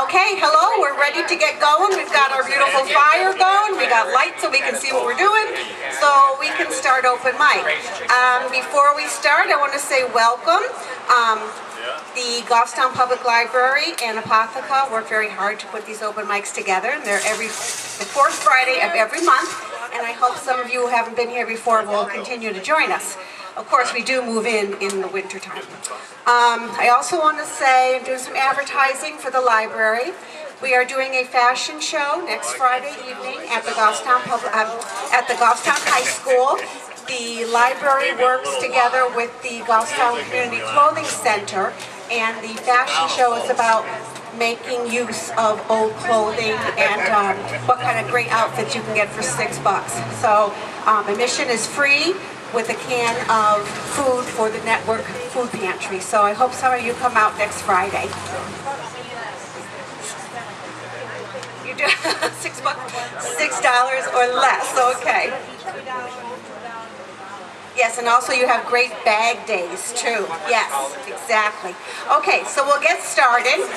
Okay, hello, we're ready to get going. We've got our beautiful fire going. We got lights so we can see what we're doing. So we can start open mic. Before we start, I want to say welcome. The Goffstown Public Library and Apotheca work very hard to put these open mics together. And they're the fourth Friday of every month. And I hope some of you who haven't been here before will continue to join us. Of course, we do move in the winter time. I also want to say I'm doing some advertising for the library. We are doing a fashion show next Friday evening at the Goffstown High School. The library works together with the Goffstown Community Clothing Center, and the fashion show is about making use of old clothing and what kind of great outfits you can get for $6. So admission is free, with a can of food for the network food pantry. So I hope some of you come out next Friday. You do $6 or less, okay. Yes, and also you have great bag days too. Yes, exactly. Okay, so we'll get started.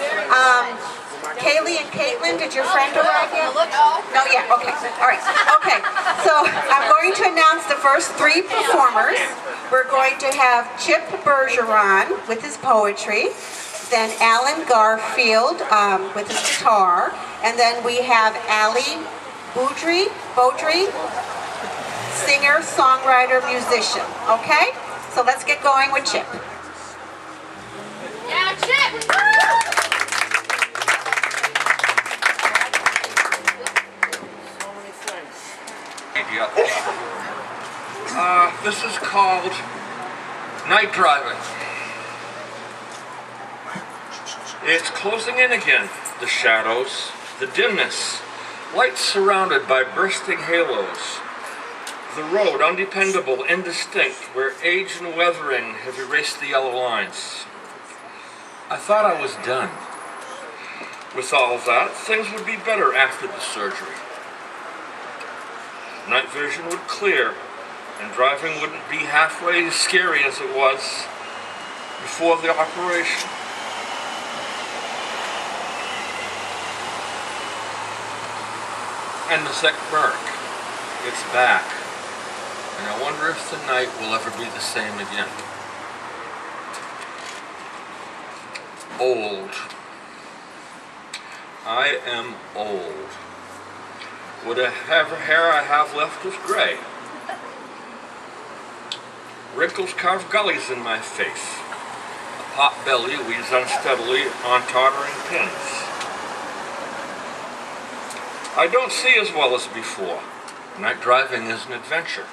Kaylee and Caitlin, did your friend arrive yet? No, yet. Okay. All right. Okay. So I'm going to announce the first three performers. We're going to have Chip Bergeron with his poetry, then Alan Garfield with his guitar, and then we have Allie Boudry, singer, songwriter, musician. Okay? So let's get going with Chip. Yeah, Chip! This is called Night Driving. It's closing in again, the shadows, the dimness, lights surrounded by bursting halos, the road undependable, indistinct, where age and weathering have erased the yellow lines. I thought I was done. With all that, things would be better after the surgery. Night vision would clear, and driving wouldn't be halfway as scary as it was before the operation. And the sick Burke, it's back, and I wonder if the night will ever be the same again. Old. I am old. Whatever hair I have left is gray. Wrinkles carve gullies in my face. A pot belly weaves unsteadily on tottering pins. I don't see as well as before. Night driving is an adventure.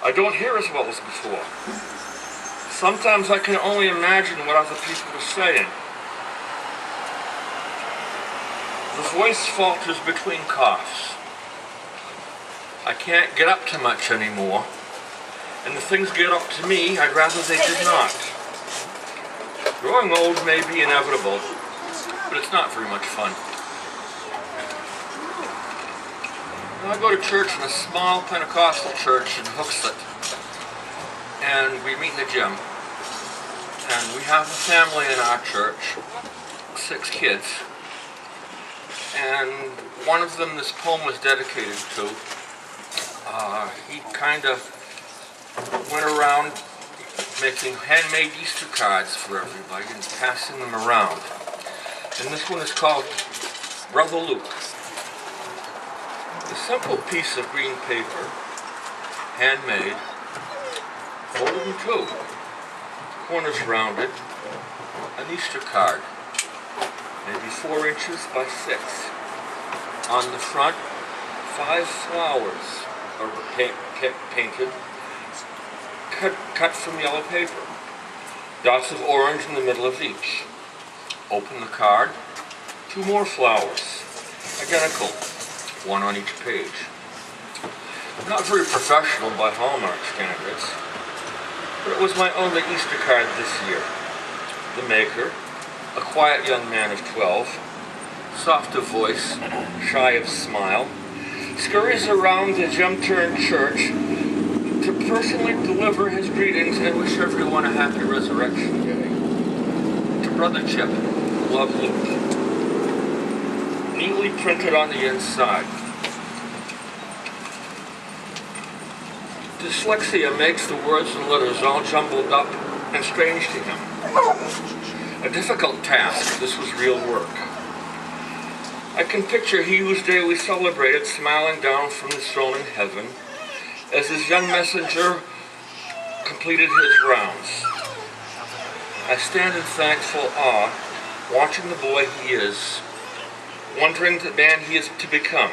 I don't hear as well as before. Sometimes I can only imagine what other people are saying. The voice falters between coughs. I can't get up to much anymore, and if things get up to me, I'd rather they did not. Growing old may be inevitable, but it's not very much fun. I go to church in a small Pentecostal church in Hooksett, and we meet in the gym. And we have a family in our church, 6 kids. And one of them, this poem was dedicated to. He kind of went around making handmade Easter cards for everybody and passing them around. And this one is called Brother Luke. A simple piece of green paper, handmade, folded in 2, corners rounded, an Easter card, maybe 4 inches by 6. On the front, 5 flowers are painted, cut from yellow paper. Dots of orange in the middle of each. Open the card, 2 more flowers, identical, 1 on each page. Not very professional by Hallmark standards, but it was my only Easter card this year. The maker, a quiet young man of 12, soft of voice, shy of smile, scurries around the gem-turned church to personally deliver his greetings and wish everyone a happy resurrection day. To Brother Chip, love loop, neatly printed on the inside. Dyslexia makes the words and letters all jumbled up and strange to him. A difficult task. This was real work. I can picture he whose day we celebrated smiling down from his throne in heaven as his young messenger completed his rounds. I stand in thankful awe, watching the boy he is, wondering the man he is to become.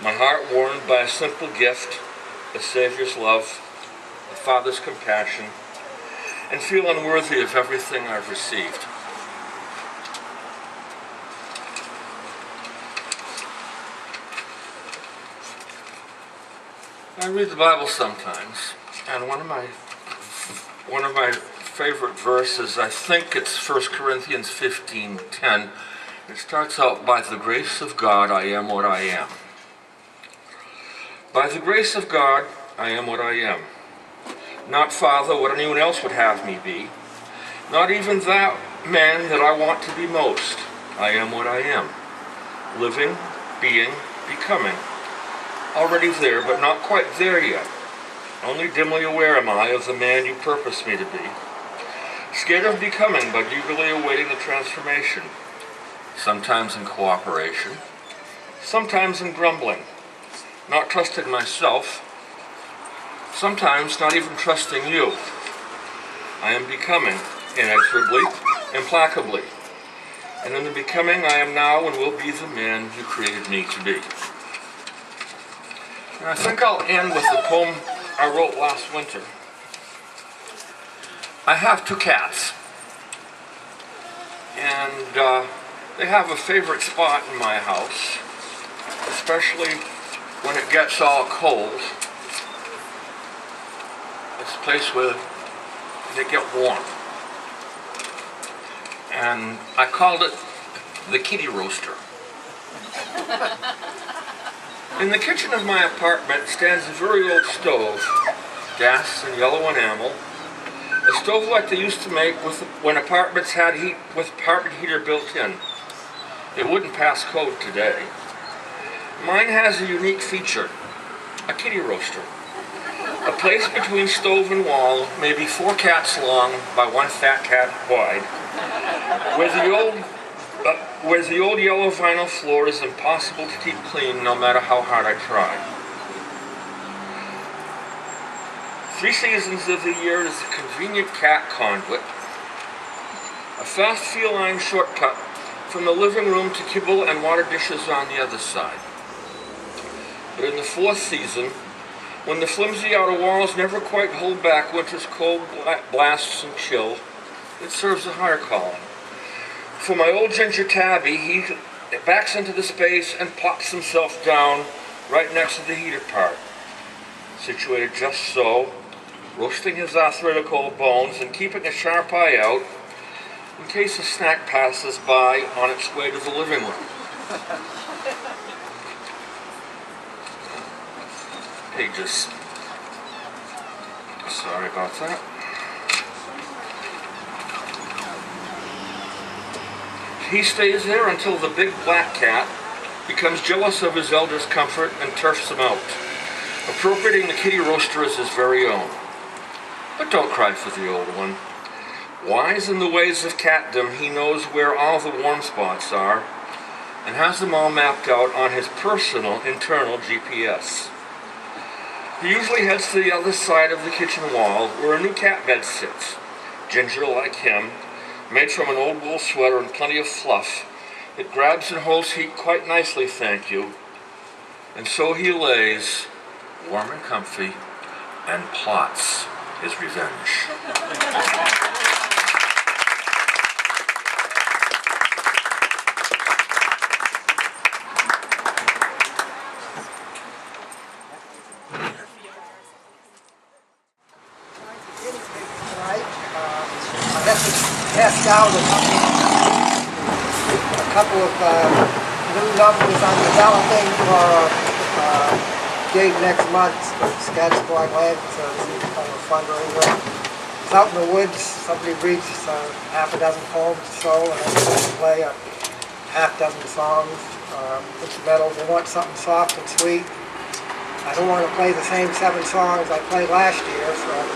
My heart warmed by a simple gift, a Savior's love, a Father's compassion, and feel unworthy of everything I've received. I read the Bible sometimes, and one of my favorite verses, I think it's 1 Corinthians 15:10. It starts out, "By the grace of God, I am what I am." By the grace of God, I am what I am. Not, Father, what anyone else would have me be. Not even that man that I want to be most. I am what I am. Living, being, becoming. Already there, but not quite there yet. Only dimly aware am I of the man you purpose me to be. Scared of becoming, but eagerly awaiting the transformation. Sometimes in cooperation. Sometimes in grumbling. Not trusting myself. Sometimes not even trusting you. I am becoming, inexorably, implacably. And in the becoming I am now and will be the man you created me to be. And I think I'll end with the poem I wrote last winter. I have 2 cats. And they have a favorite spot in my house, especially when it gets all cold. It's a place where they get warm. And I called it the kitty roaster. In the kitchen of my apartment stands a very old stove, gas and yellow enamel, a stove like they used to make when apartments had heat with apartment heater built in. It wouldn't pass code today. Mine has a unique feature, a kitty roaster. A place between stove and wall, maybe 4 cats long by 1 fat cat wide, where the old yellow vinyl floor is impossible to keep clean no matter how hard I try. 3 seasons of the year is a convenient cat conduit, a fast feline shortcut from the living room to kibble and water dishes on the other side. But in the 4th season, when the flimsy outer walls never quite hold back winter's cold blasts and chill, it serves a higher calling. For my old ginger tabby, he backs into the space and plops himself down right next to the heater part, situated just so, roasting his arthritic old bones and keeping a sharp eye out in case a snack passes by on its way to the living room. Pages. Sorry about that. He stays there until the big black cat becomes jealous of his elder's comfort and turfs him out, appropriating the kitty roaster as his very own. But don't cry for the old one. Wise in the ways of catdom, he knows where all the warm spots are and has them all mapped out on his personal internal GPS. He usually heads to the other side of the kitchen wall where a new cat bed sits, ginger like him, made from an old wool sweater and plenty of fluff. It grabs and holds heat quite nicely, thank you. And so he lays, warm and comfy, and plots his revenge. Passed out a couple of new numbers on developing for a gig next month. Scottsburg Land, so it's kind of a fundraiser. It's out in the woods. Somebody reads half a dozen poems or so, and then they play a half dozen songs, instrumentals. They want something soft and sweet. I don't want to play the same 7 songs I played last year, so I'm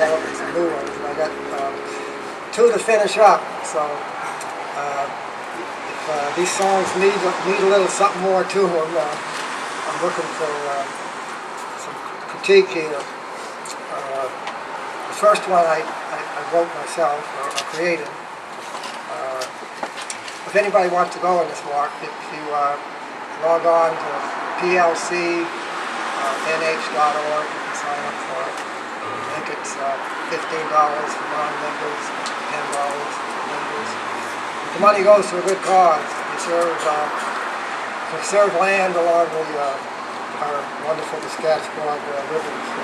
developing some new ones. And I got 2 to finish up. So if these songs need a little something more to them, I'm looking for some critique here. The first one I wrote myself, or created. If anybody wants to go on this walk, if you log on to plcnh.org, you can sign up for it. I think it's $15 for non-members, $10 for members. The money goes to a good cause. We serve land along our wonderful Saskatchewan rivers.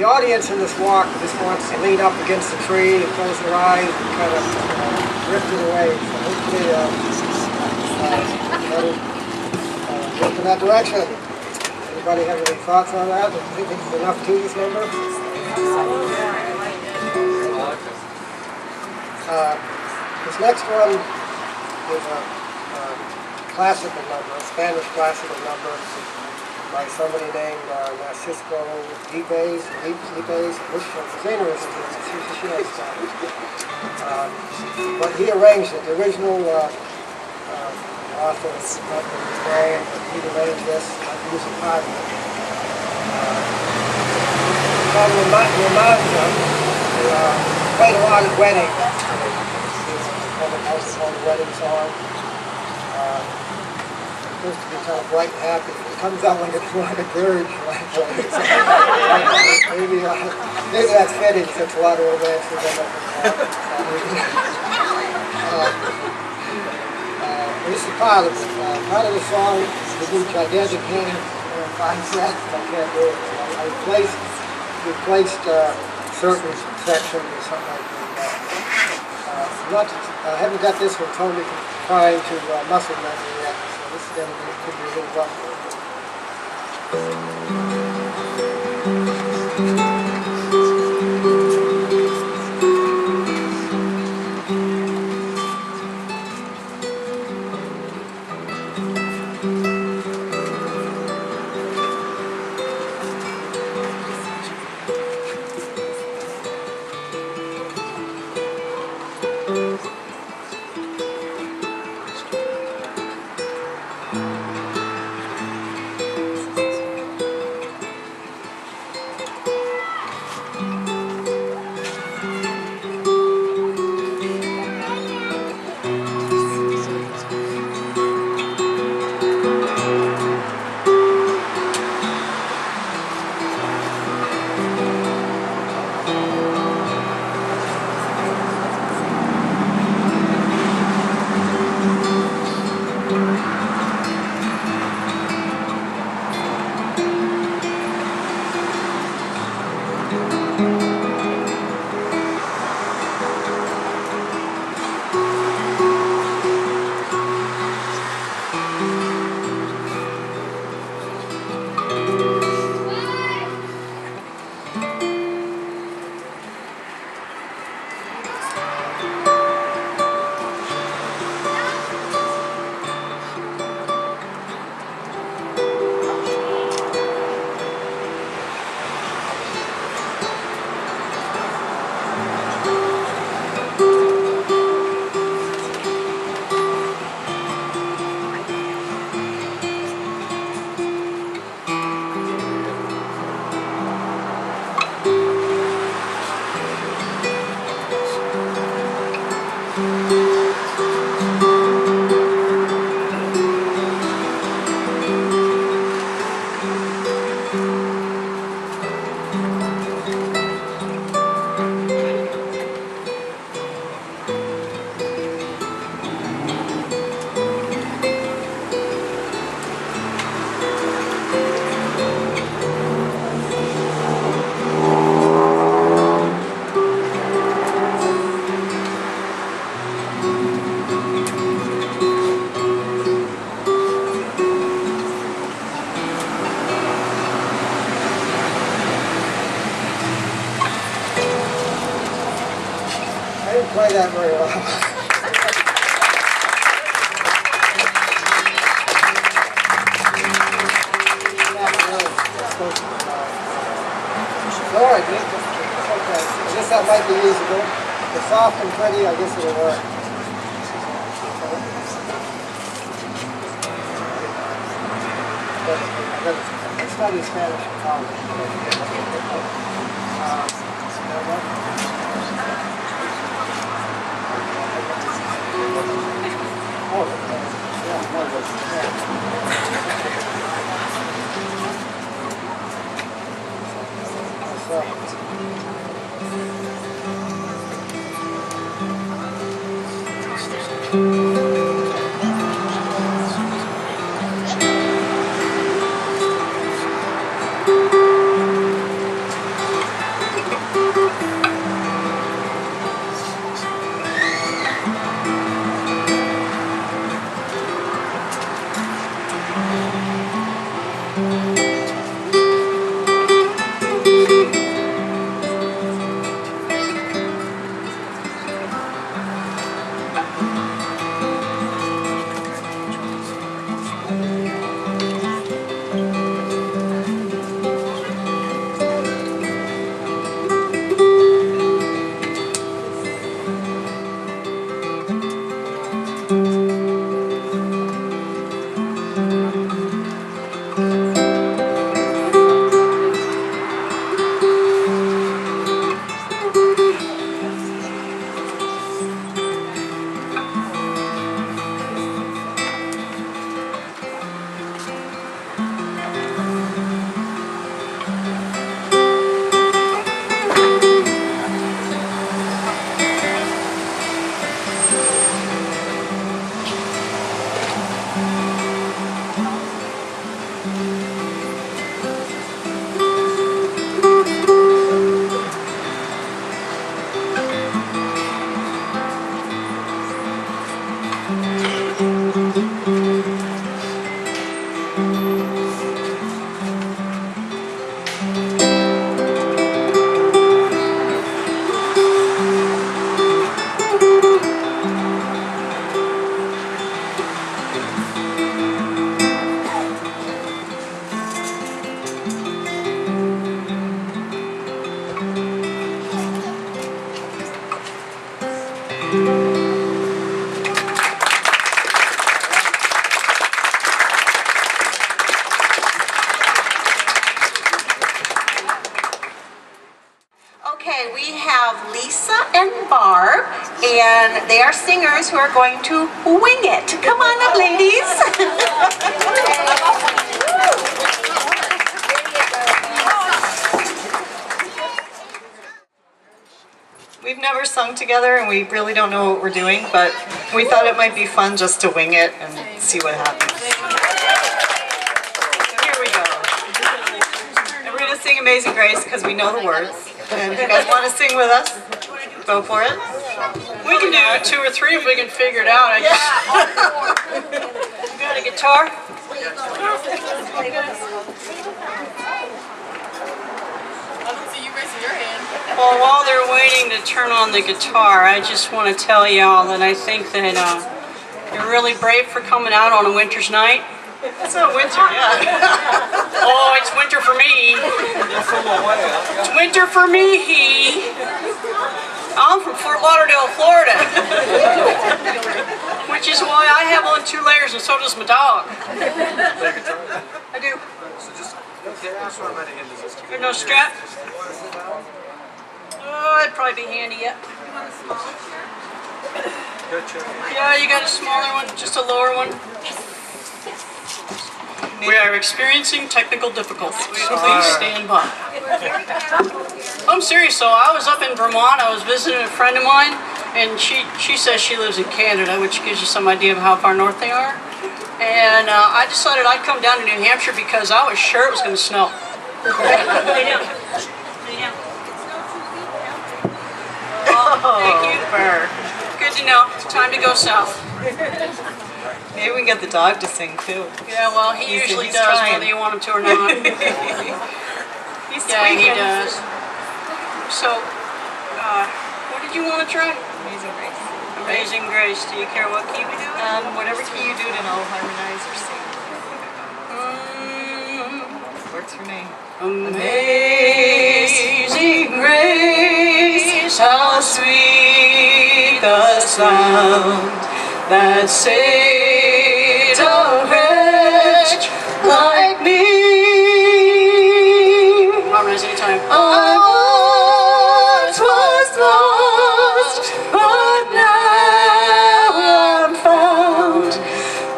the audience in this walk just wants to lean up against the tree and close their eyes and kind of drift it away. So hopefully that'll drift in that direction. Anybody have any thoughts on that? Do you think it's enough to this number? This next one is a classical number, a Spanish classical number by somebody named Narcisco Lipes, which the singer is she knows Spanish. But he arranged it. The original author is not his name, but he arranged this. He was a part of it. Called Romanza. Played a lot of weddings. Called a wedding song. Supposed to be kind of bright and happy. It comes out like a dirge. Maybe that's fitting since a lot of romance is on this is part of it. Part of the song is a gigantic hand and 5 sets. I can't do it. I replaced certain sections or something like that. I haven't got this one totally confined to muscle memory yet. This is going to be, could be a little rough. Play that very well. All right, okay. I guess that might be usable. The soft and pretty, I guess it'll work. I studied Spanish in college. Okay, we have Lisa and Barb, and they are singers who are going to wing it. Come on up, ladies. We've never sung together and we really don't know what we're doing, but we thought it might be fun just to wing it and see what happens. Here we go. And we're going to sing Amazing Grace because we know the words. And if you guys want to sing with us, go for it. We can do 2 or 3 if we can figure it out. I guess. You got a guitar? I don't see you raising your hand. Well, while they're waiting to turn on the guitar, I just want to tell y'all that I think that you're really brave for coming out on a winter's night. It's not winter yet. Oh, it's winter for me. It's winter for me. I'm from Fort Lauderdale, Florida. Which is why I have on 2 layers and so does my dog. I do. There's no strap? Oh, it'd probably be handy, yeah. Yeah, you got a smaller one, just a lower one. We are experiencing technical difficulties. Please stand by. I'm serious though, I was up in Vermont, I was visiting a friend of mine, and she says she lives in Canada, which gives you some idea of how far north they are. And I decided I'd come down to New Hampshire because I was sure it was going to snow. Thank you. Good to know. It's time to go south. Maybe we can get the dog to sing too. Yeah, well, he usually he's does, trying. whether you want him to or not. He's Yeah, he squeaking. does. So, what did you want to try? Amazing Grace. Amazing Grace. Do you care what key we do it? Whatever key you do it in, I'll harmonize or sing. Works for me. Amazing grace, how sweet the sound that saved a wretch like me. Harmonize anytime. I once was lost, but now I'm found.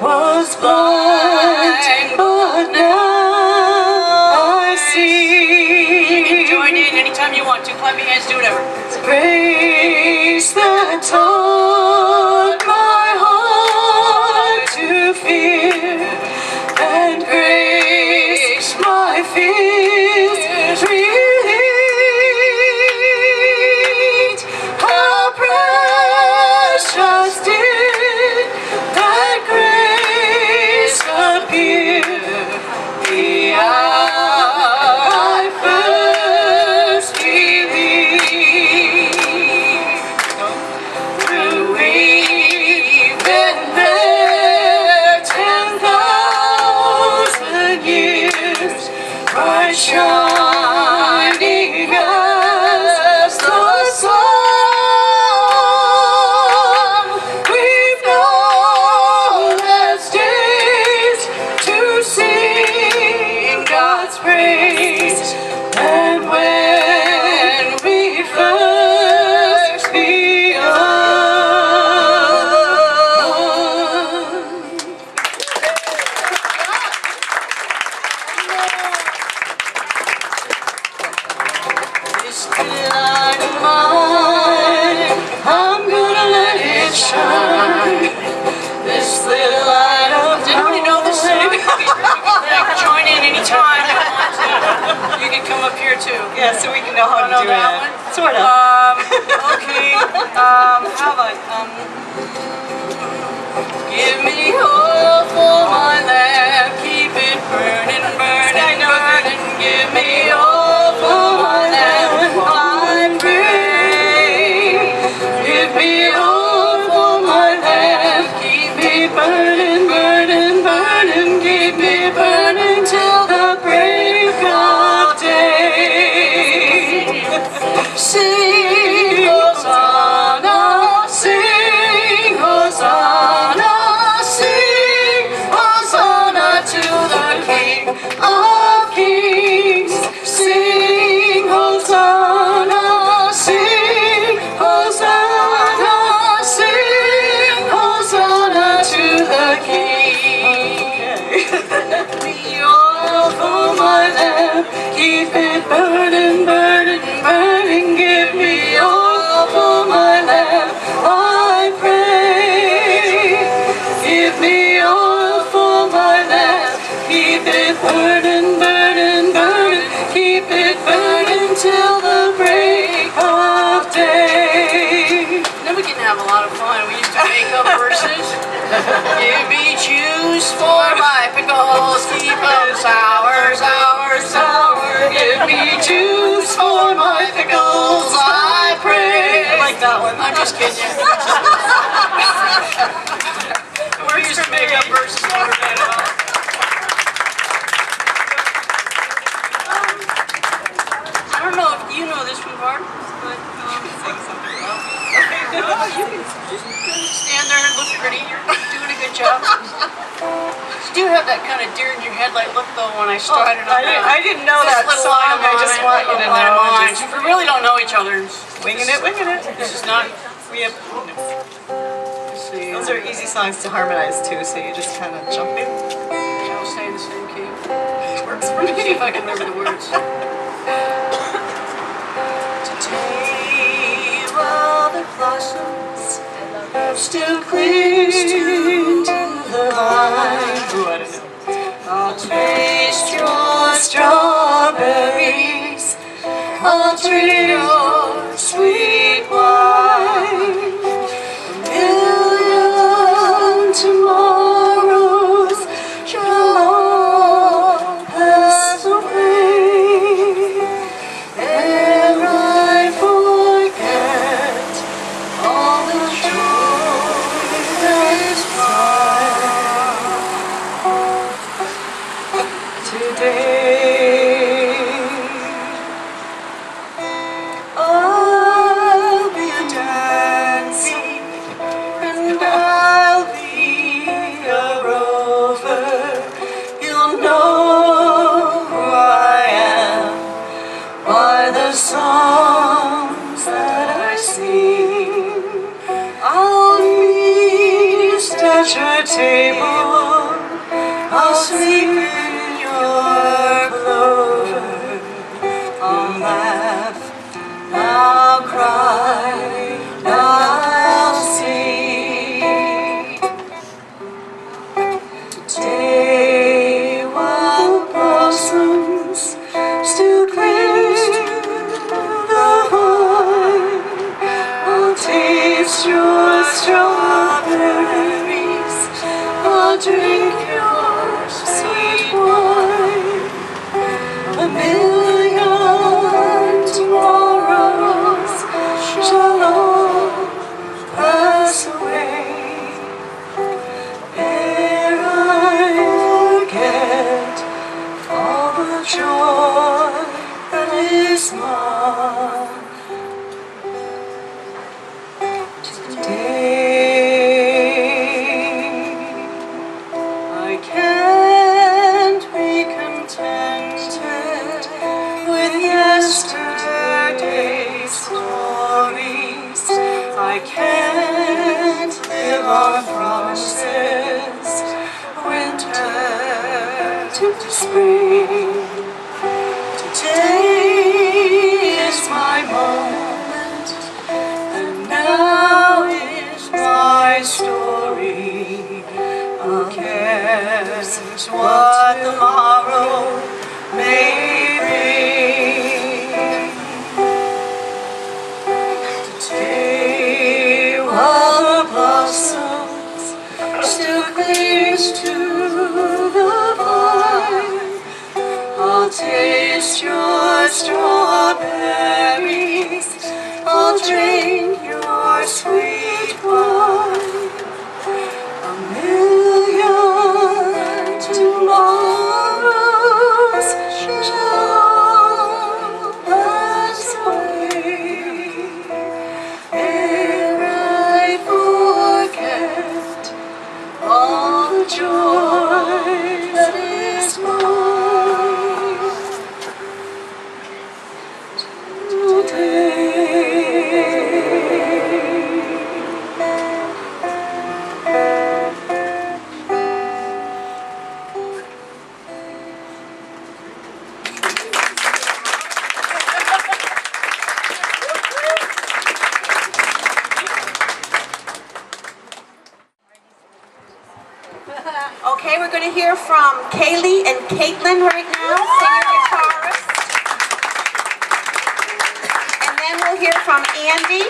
Was blind, but now I see. You can join in anytime you want to. Clap your hands, do whatever. Grace that taught my heart to fear, and grace my fears relieved. How precious did that grace appear the hour I first believed. Through we've been there 10,000 years, bright shining as the sun. We've known as days to sing God's praise, and when we first begun. This light of mine, I'm gonna let it shine. This little light of mine. Did anybody know this song? Join in anytime you want to. You can come up here too. Yeah, so we can know how to know do that it. one? Sort of. Okay. How about give me hope for my lamp, keep it burning, burning, burning. Give me hope for my lamp, I'm brave. Give me hope for my lamp, keep me burning, burning, burning. Keep me burning till the break of day. Sing, Hosanna, sing. keep it burning, burning, burning. Give me oil for my lamp, I pray. Give me oil for my lamp, keep it burning, burning, burning. Keep it burning till the break of day. Then we can have a lot of fun. We used to make up verses. Give me juice for my pickles, keep them sour, sour, sour. Give me juice for my pickles, I pray. I like that one. I'm just kidding you. We used to make up verses when we were mad about. I don't know if you know this one, Barb, but Sing something else. you can stand there and look pretty. You're doing a good job. You do have that kind of deer in your headlight look, though, when I started on that. I didn't know that Little song. line I just on want you to line know. on. Just We really don't know each other. winging it, winging it. This is not. We have. Let's see. Those are easy songs to harmonize too, so you just kind of jump in. I'll stay in the same key. Works for me. See if I can remember the words. Today, while the blossoms still cling to the vine, Ooh, I don't know. I'll taste your strawberries. I'll drink your sweet wine. A million tomorrows shall all pass away ere I forget all the joy that is mine today. I'll be dancing and I'll be a rover. You'll know who I am by the songs that I sing. I'll feast at your table. I'll sleep in your clover. I'll laugh, I'll cry, I'll sing. Today, while blossoms still cling to the vine, I'll taste your strawberries. I'll drink your sweet wine. A million tomorrows shall all pass away ere I forget all the joy that is mine today. I can't be contented with yesterday's stories. I can't live on promises, winter to spring. Today is my moment, and now is my story. I'll guess what the morrow may bring. Today, while the blossoms still clings to the vine, I'll taste your strawberries. I'll drink your sweet wine. A million tomorrows shall pass away ere I forget all the joy that is mine. going to hear from Kaylee and Caitlin right now, singer-guitarist. And then we'll hear from Andy,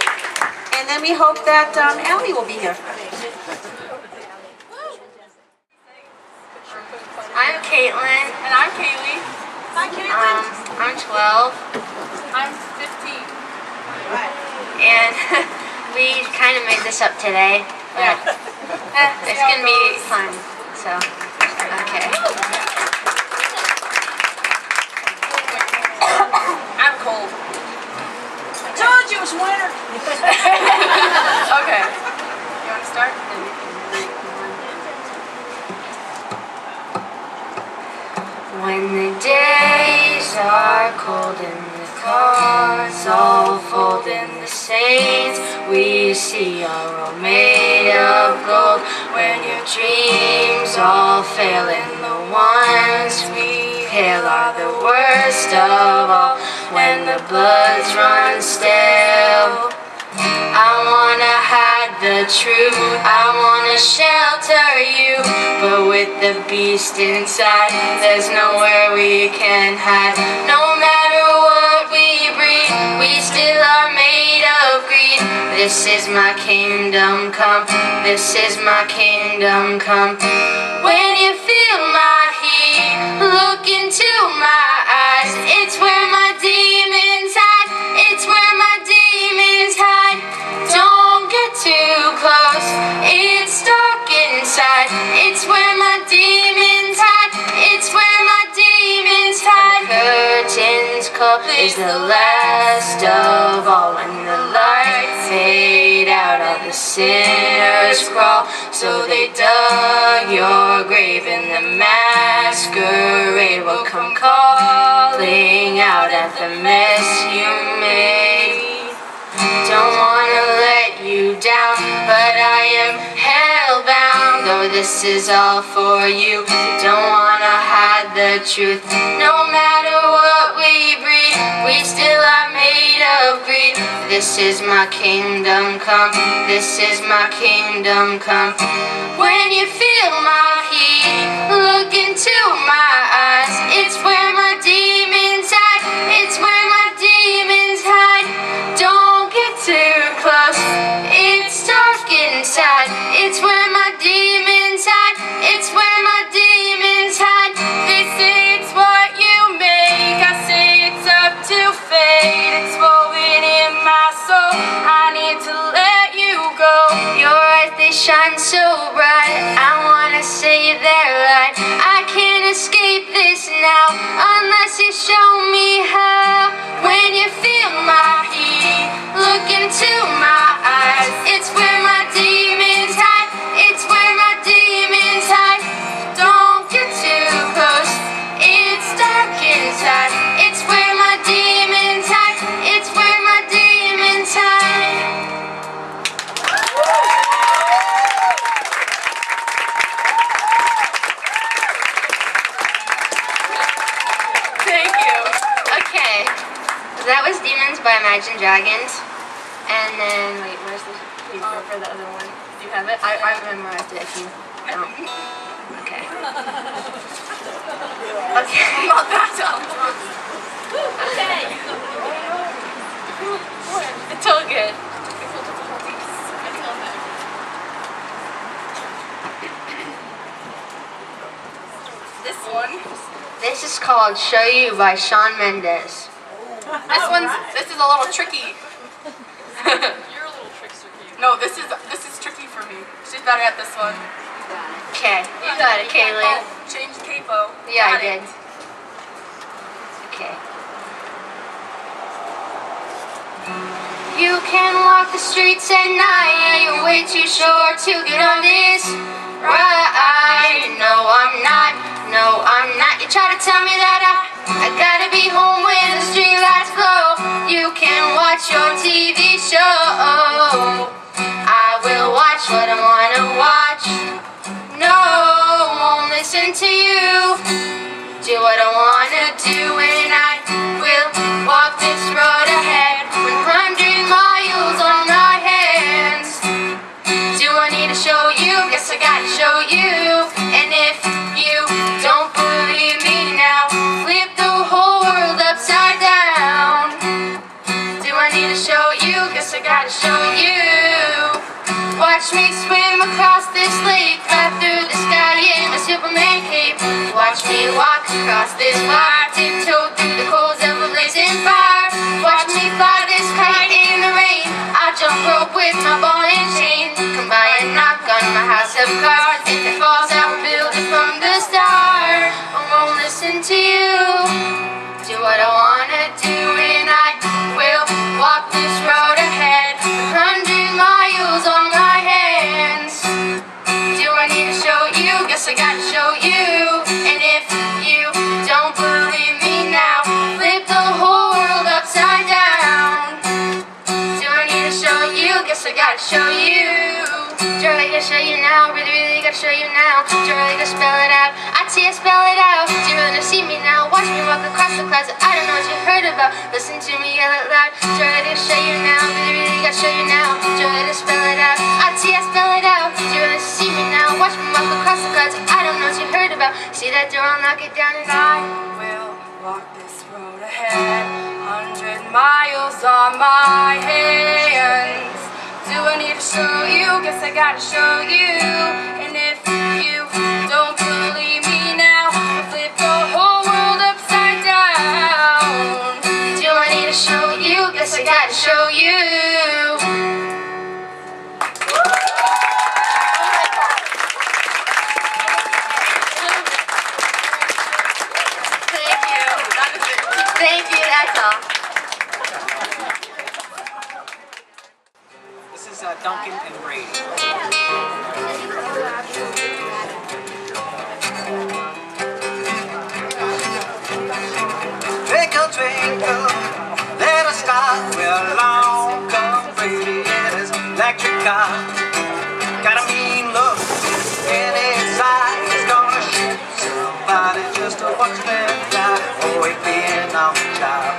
and then we hope that Allie will be here. I'm Caitlin. And I'm Kaylee. Hi, Caitlin. I'm 12, I'm 15. and we kind of made this up today, but it's gonna be fun. So, okay. I'm cold. I told you it was winter. Okay. You want to start? When the days are cold and the cars all fold and the saints we see are all made of gold, when your dreams all fail and the ones we hail are the worst of all, when the bloods run stale, I wanna hide the truth, I wanna shelter you, but with the beast inside, there's nowhere we can hide. No matter what we breed, we still are made of greed. This is my kingdom come, this is my kingdom come. When you feel my heat, look into my eyes, it's where my demons hide, it's where my demons hide. Don't get too close, it's dark inside, it's where my demons hide, it's where my demons hide. Curtains call is the last of all, when the lights fade out, all the sinners crawl, so they dug your grave and the masquerade will come calling out at the mess you made. Don't wanna let you down, but I am hellbound, though this is all for you. Don't wanna hide the truth, no matter what we breed, we still are made of greed. This is my kingdom come, this is my kingdom come. When you feel my heat, look into my eyes, it's where my demons hide, it's where my demons hide. Don't get too close, it's dark inside, it's where my demons hide, it's where my demons hide. They say it's what you make, I say it's up to fate, it's woven in my soul, I need to let you go. Your eyes, they shine so bright, I wanna save their light, I can't escape this now, unless you show me how. When you feel my heat, look into my eyes, it's where my demons hide, it's where my demons hide. Don't get too close, it's dark inside, it's where my demons hide, it's where my demons hide. Thank you. Okay, so that was Demons by Imagine Dragons. And then, wait, where's the paper for the other one? Do you have it? I memorized it if you don't. Okay. Okay. Not that up. Okay. It's all good. This one. This is called Show You by Shawn Mendes. This is a little tricky. You're a little trickster, Kate. No, this is tricky for me. She's better at this one. Okay, you got it, Kaylee. Oh, change the capo. Yeah, I Got it. did. Okay. You can walk the streets at night, you're way too short to get on this ride. No, I'm not. No, I'm not. You try to tell me that I gotta be home when the streetlights glow. You can watch your TV show. I will watch what I wanna watch. No, won't listen to you. Do what I wanna do, and I will walk this road ahead. 100 miles on my hands. Do I need to show you? Guess I gotta show you. And if you I need to show you? Guess I gotta show you. Watch me swim across this lake, fly through the sky in my Superman cape. Watch me walk across this fire, tiptoe through the coals of a blazing fire. Watch me fly this kite in the rain. I jump rope with my ball and chain. Come by and knock on my house of cards. If it falls, I will build it from the start. I won't listen to you. Do what I wanna do and I will walk this road ahead. 100 miles on my hands. Do I need to show you? Guess I gotta show you. And if you don't believe me now, flip the whole world upside down. Do I need to show you? Guess I gotta show you. Do I gotta show you now? Really gotta show you now. Do I gotta spell it out? I see I spell it out. Do you wanna see me now? Watch me walk across the clouds. I don't know what you heard about. Listen to me yell it loud. Do I gotta show you now? Really gotta show you now. Do I gotta spell it out? I see I spell it out. Do you wanna see me now? Watch me walk across the clouds. I don't know what you heard about. See that door? I'll knock it down and I will walk this road ahead. 100 miles on my hands. Do I need to show you? Guess I gotta show you. And if you don't believe me now, I'll flip the whole world upside down. do I need to show you? Guess I gotta show you. Thank you. Thank you, that's all. This is Duncan and Brady. Twinkle, twinkle, little star, well, along come Brady in his electric car. Got a mean look in his eye, he's gonna shoot somebody just to watch them die. Oh, he being on the job.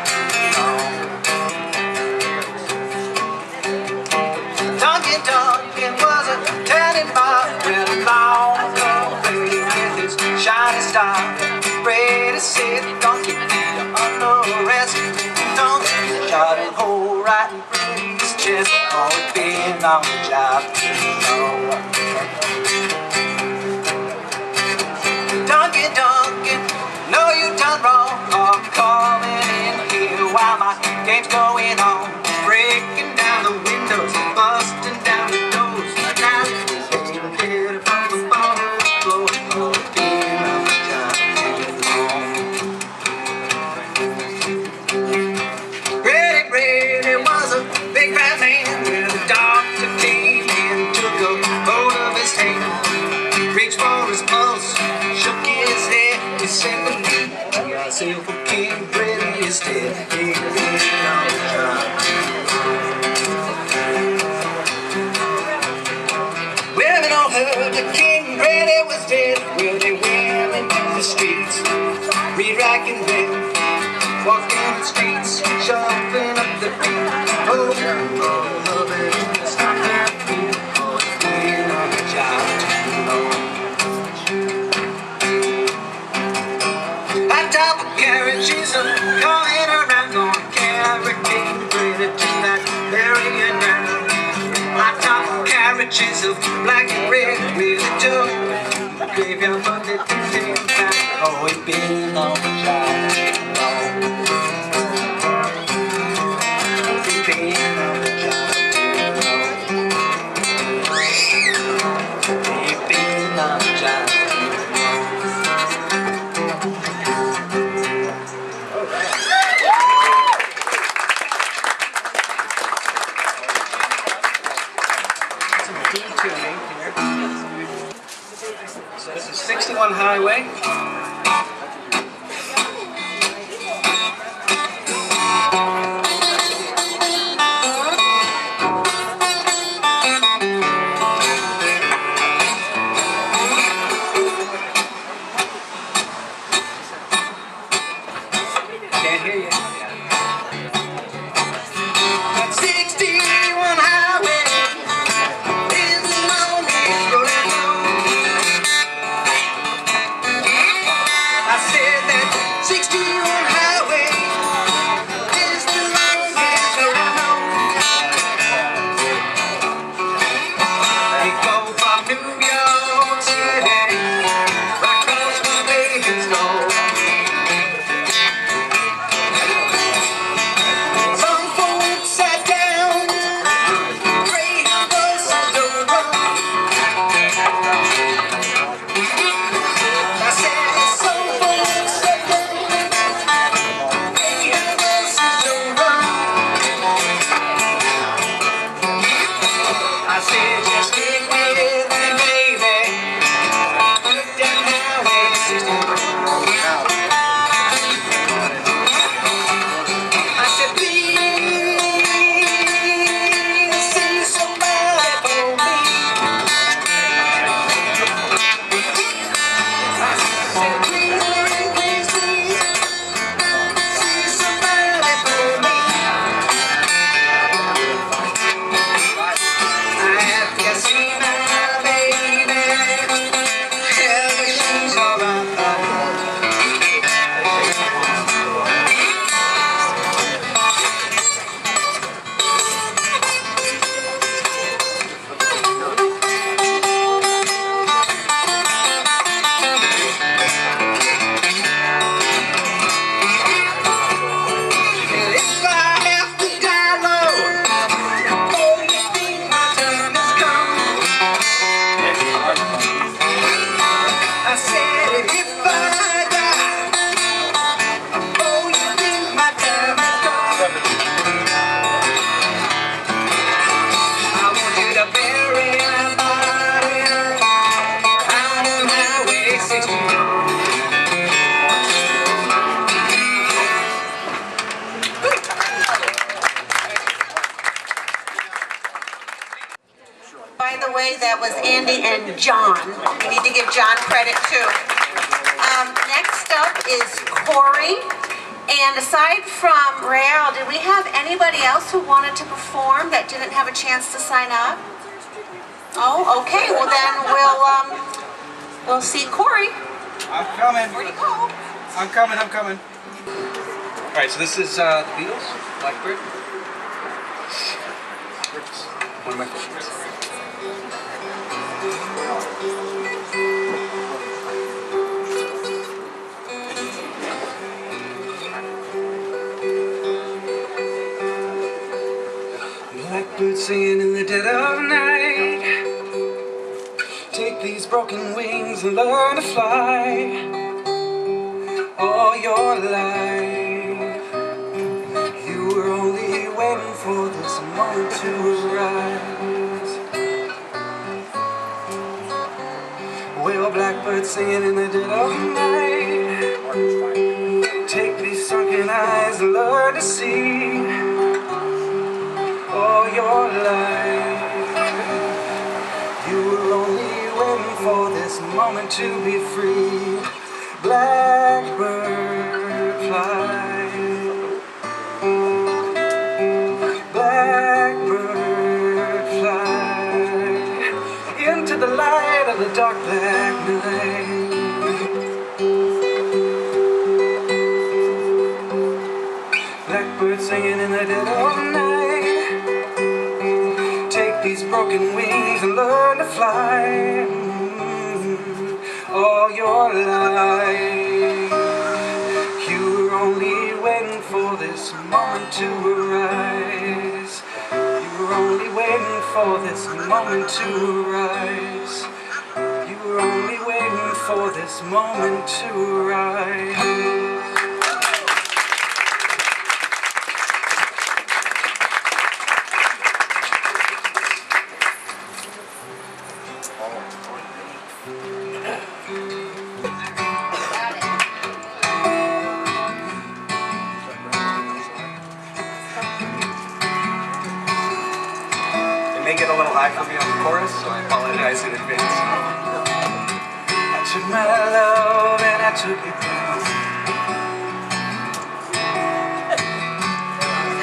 Duncan was a tenant-bar with a long coat Brady with his shiny star. Brady said, Duncan, you're under arrest. Duncan shot a hole right in Brady's chest. Always being on the job. Duncan, know you done wrong. I'm calling in here while my game's going on. Breaking down the windows, busting down the doors. Like I was headed from the bottom floor. Always being on the job too long. Brady was a big fat man. When the doctor came in, took a hold of his hand, reached for his pulse, shook his head. He said, "Believe yourself, a King Brady is dead." He being on the job. Well, they all heard the King Brady was dead. Well, they went into the streets, re-racking them, walking the streets, shuffling up the beat. Oh, love it, it's not happy. Oh, it's being on the job too long. Hot top of carriages going around, gonna carry King Brady to that burying ground. Hot top of carriages of black and red with a jug. Graveyard, but they didn't take him back. Oh, he been on the job too long. He been on the job too long. He been on the job too long. Some detuning here. So this is 61 Highway. Can't hear you. That 61 highway is the longest road I know. way, that was Andy and John. We need to give John credit too. Next up is Corey. And aside from Rael, did we have anybody else who wanted to perform that didn't have a chance to sign up? Oh, okay. Well then we'll see Corey. I'm coming. Where'd he go? I'm coming. All right, so this is the Beatles, Blackbird. One of my favorites. Blackbird singing in the dead of night. Take these broken wings and learn to fly. All your life, you were only waiting for this moment to arise. Well, blackbird singing in the dead of night. Take these sunken eyes and learn to see. All your life, you were only waiting for this moment to be free. Blackbird fly, blackbird fly, into the light of the dark black night. Blackbird singing in the dead of night. Take these broken wings and learn to fly. All your life, you were only waiting for this moment to arise. You were only waiting for this moment to arise. You were only waiting for this moment to arise. May get a little high for me on the chorus, so I apologize in advance. I took my love and I took it down. I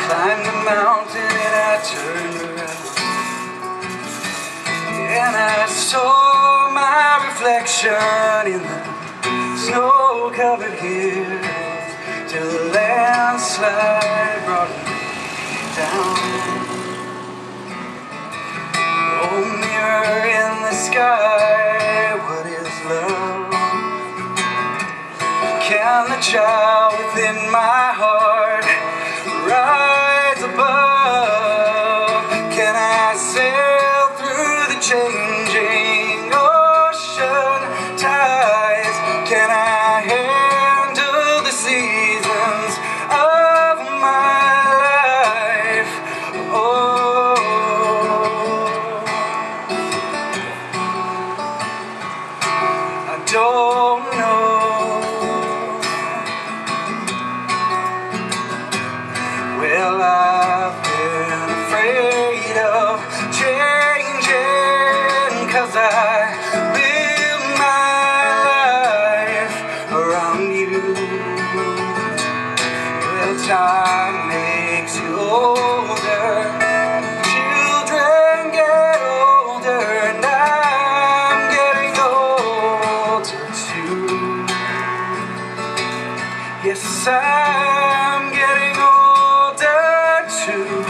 climbed the mountain and I turned around. And I saw my reflection in the snow-covered hills till the landslide brought me down. Oh, mirror in the sky, what is love? Can the child within my heart rise above? Can I sail through the changing ocean tides? Can I handle the seasons of my life? Oh, don't know. Well, I've been afraid of changing, 'cause I live my life around you. Well, time makes you older, children get older, and I'm getting older too. Yes, I'm getting older too.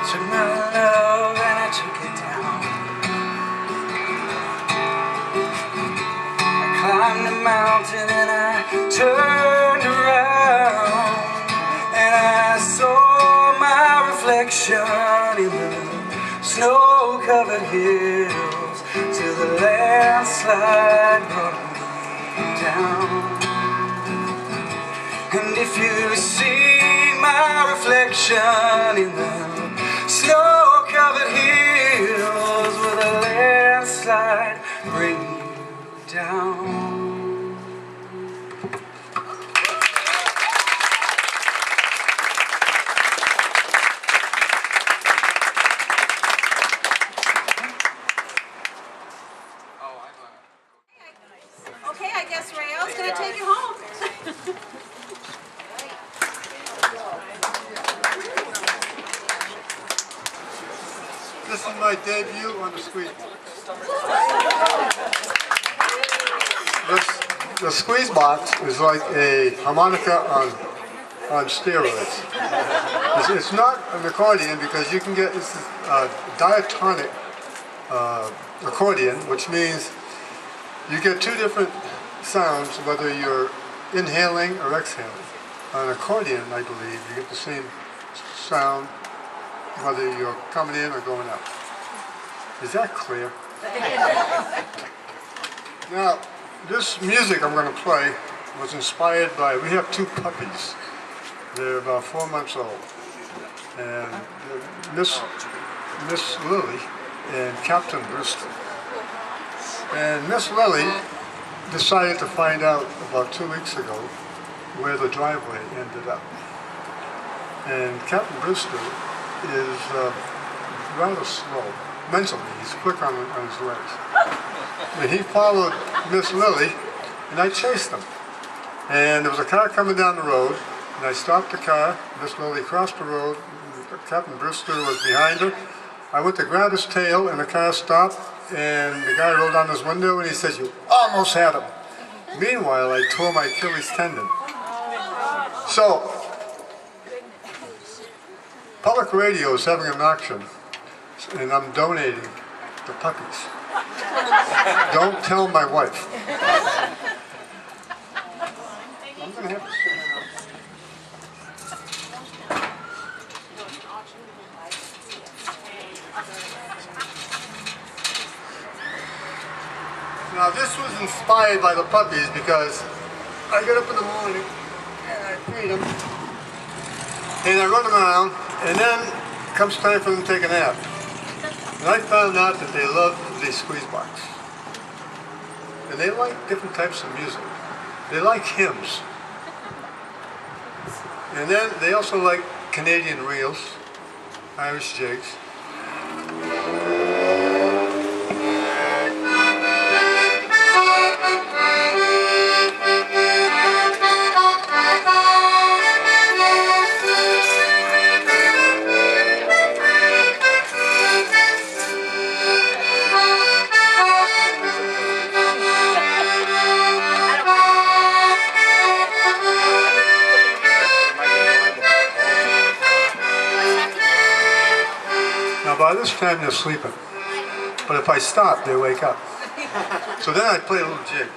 Took my love and I took it down. I climbed the mountain and I turned around, and I saw my reflection in the snow-covered hills till the landslide brought me down. And if you see my reflection in the snow-covered hills, this is my debut on the squeeze box. The squeeze box is like a harmonica on steroids. It's not an accordion because you can get this is a diatonic accordion, which means you get two different sounds whether you're inhaling or exhaling. On an accordion, I believe, you get the same sound whether you're coming in or going out. Is that clear? Now, this music I'm going to play was inspired by, we have two puppies. They're about 4 months old. And Miss Lily and Captain Bristol. And Miss Lily decided to find out about 2 weeks ago where the driveway ended up. And Captain Bristol is rather slow. Mentally, he's quick on his legs. And he followed Miss Lily, and I chased him. And there was a car coming down the road, and I stopped the car. Miss Lily crossed the road. Captain Brewster was behind her. I went to grab his tail, and the car stopped, and the guy rolled down his window, and he says, "You almost had him." Meanwhile, I tore my Achilles tendon. So, public radio is having an auction, and I'm donating the puppies. Don't tell my wife. I'm going to have to sit down. Now this was inspired by the puppies because I get up in the morning and I feed them and I run them around, and then comes time for them to take a nap. And I found out that they love the squeeze box. And they like different types of music. They like hymns. And then they also like Canadian reels, Irish jigs. By this time they're sleeping, but if I stop, they wake up. So then I play a little jig.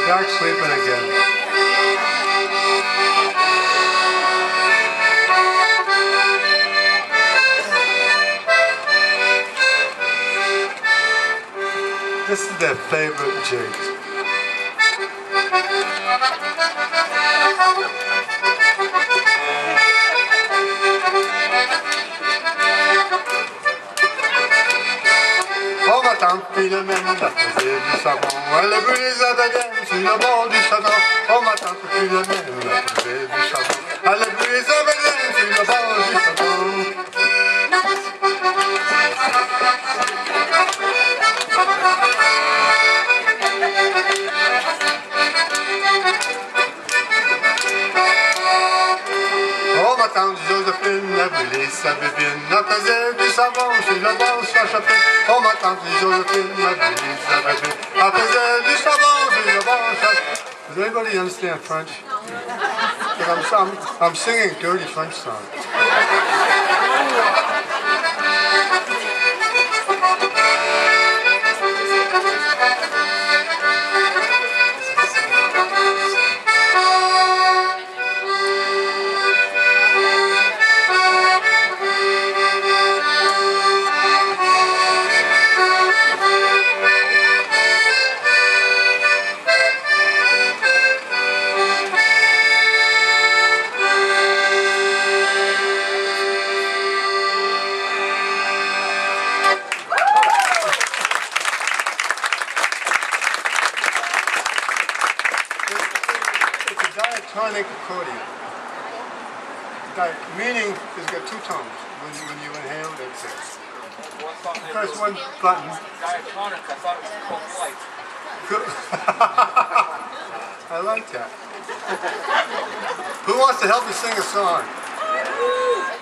Back sleeping again. This is their favorite jig. On va tenter le même la faisait du savon. Elle est brise avec sur le bord du château. On va tenter le même la faisait du savon. Elle est brise avec sur le bord du château. On va tendre Joséphine, la brûlée sa bébine. Elle faisait du savon sur le bord de sa chapelle. On va tendre Joséphine, la brûlée sa bébine. Elle faisait du savon sur le bord de sa chapelle. Does anybody understand French? I'm singing dirty French songs. tonic accordion. Meaning is got two tones. When you inhale and exhale. Press one button. Diatonic, I thought it was called light. Good. I like that. Who wants to help me sing a song?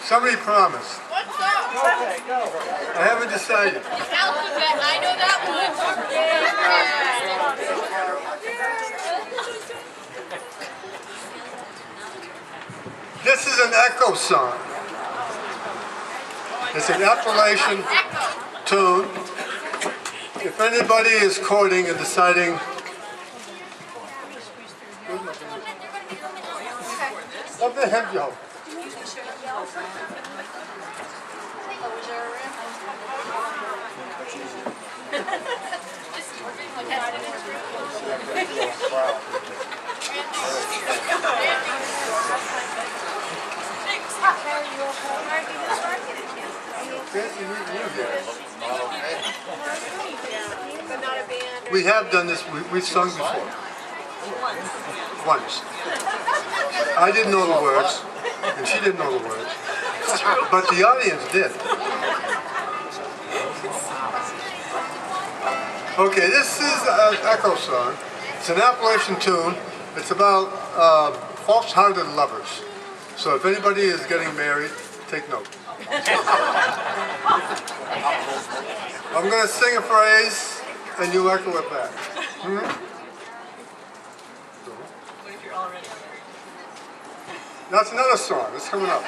Somebody promise. What song? Okay, go. I haven't decided. Alphabet, I know that one. This is an echo song. It's an Appalachian tune. If anybody is chording and deciding, up the hem job. We have done this, we've sung before. Once. I didn't know the words, and she didn't know the words. But the audience did. Okay, this is an echo song. It's an Appalachian tune. It's about false-hearted lovers. So if anybody is getting married, take note. I'm going to sing a phrase, and you echo it back. What if you're already married? That's another song. It's coming up.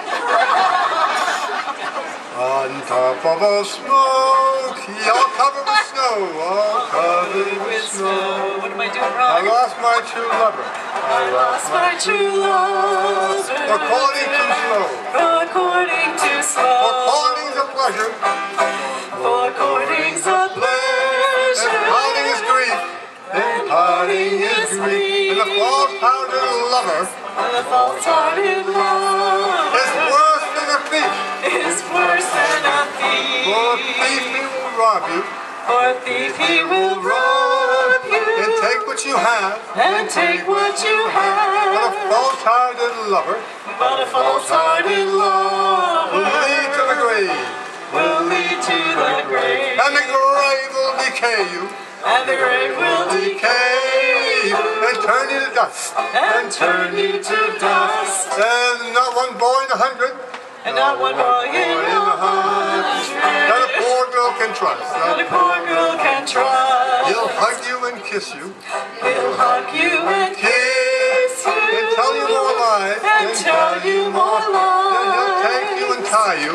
On top of a smoky, all covered with snow, all covered with snow. What am I doing I wrong? lost my true lover. I lost my true love. According to slow. According to For slow. parting's a pleasure, For courting's a and pleasure. parting is grief, and parting is grief. And the false-hearted lover And a false-hearted love is worse than a thief. is worse than a For a thief. thief he will rob you, For a thief he will rob you and take what you have. and take what you But a have. false-hearted lover But a false-hearted love will lead to the grave, will lead to the grave. and the grave will decay you, And the grave will decay you, and turn you to dust. and turn you to dust. And not one boy in 100 And not one boy in a hundred that a poor girl can trust. that a poor girl can trust. He'll hug you and kiss you, He'll hug you and kiss kiss you and tell you more lies, and tell you more Then he'll lies. take you and tie you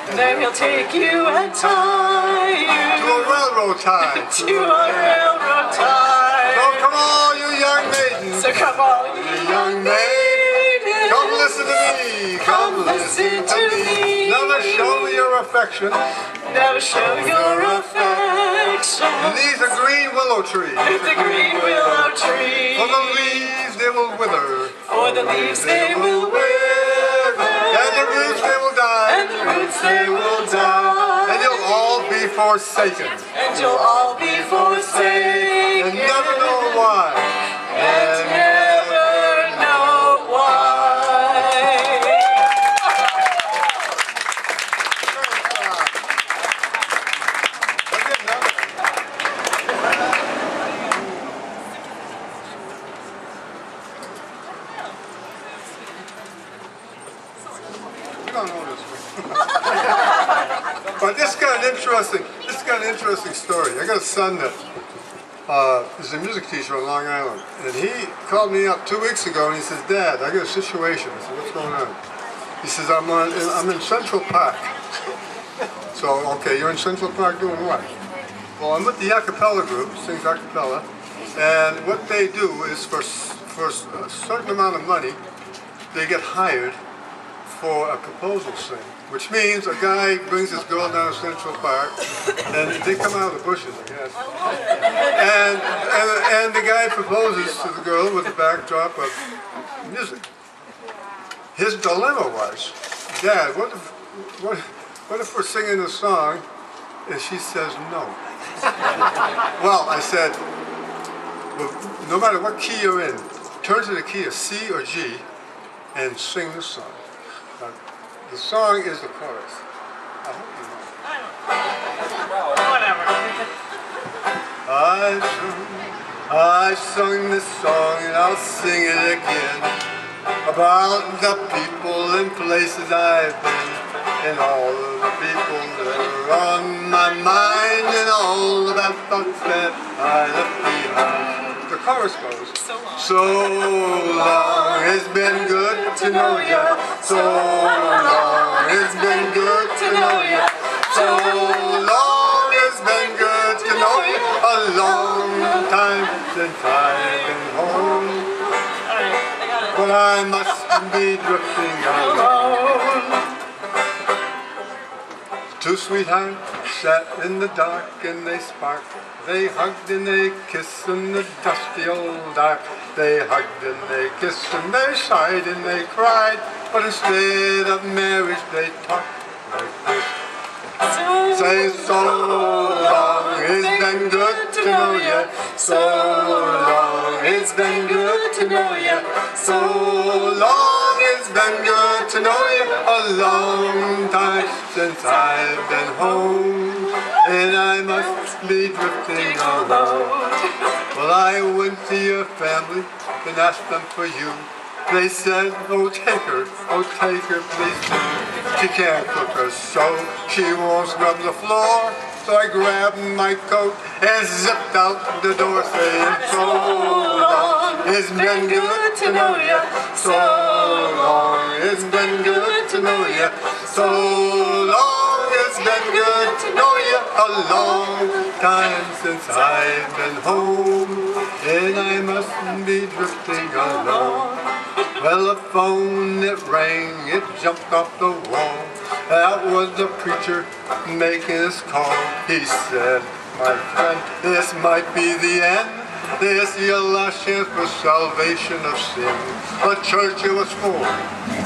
And then he'll take you and tie to a you railroad tie. to a railroad So tie. come on, you young maidens, So come on, you young maid, come listen to me, come listen to me. Never show me your affection Now show your affection. beneath a green willow tree. With the green willow tree. For the leaves they will wither, For the leaves they will wither. and the roots they will die, And the roots they will die. and you'll all be forsaken, And you'll all be forsaken. and never know why. And never know why. You don't know this one. But this got an interesting story. I got a son that is a music teacher on Long Island, and he called me up 2 weeks ago and he says, "Dad, I got a situation." I said, "What's going on?" He says, I'm in Central Park." So, okay, you're in Central Park doing what? Well, I'm with the a cappella group, sings a cappella, and what they do is for a certain amount of money, they get hired for a proposal sing, which means a guy brings his girl down to Central Park, and they come out of the bushes, I guess. And the guy proposes to the girl with the backdrop of music. His dilemma was, "Dad, what if we're singing a song and she says no?" Well, I said, "Well, no matter what key you're in, turn to the key of C or G and sing the song. The song is the chorus. I hope you know. Whatever. I sung this song and I'll sing it again, about the people and places I've been, and all of the people that are on my mind, and all of the thoughts that I left behind. The chorus goes, so long, it's been good to know ya. So long, it's been good to know ya. So long, it's been good to know ya. A long time since I've been home, but I must be drifting alone. Two sweethearts sat in the dark and they sparked. They hugged and they kissed in the dusty old dark. They hugged and they kissed and they sighed and they cried. But instead of marriage they talked like this. Say so long, it's been good to know ya. So long, it's been good to know ya. So long, it's been good to know ya. A long time since I've been home, and I must be drifting alone. Well, I went to your family and asked them for you. They said, oh take her, please do. She can't cook her so she won't scrub the floor. So I grabbed my coat and zipped out the door saying, so long, it's been good to know ya. So long, it's been good to know ya. So long, it's been good to know ya. A long time since I've been home, and I mustn't be drifting alone. Well, the phone, it rang, it jumped off the wall. That was the preacher making his call. He said, my friend, this might be the end. This is your last chance for salvation of sin. The church it was full,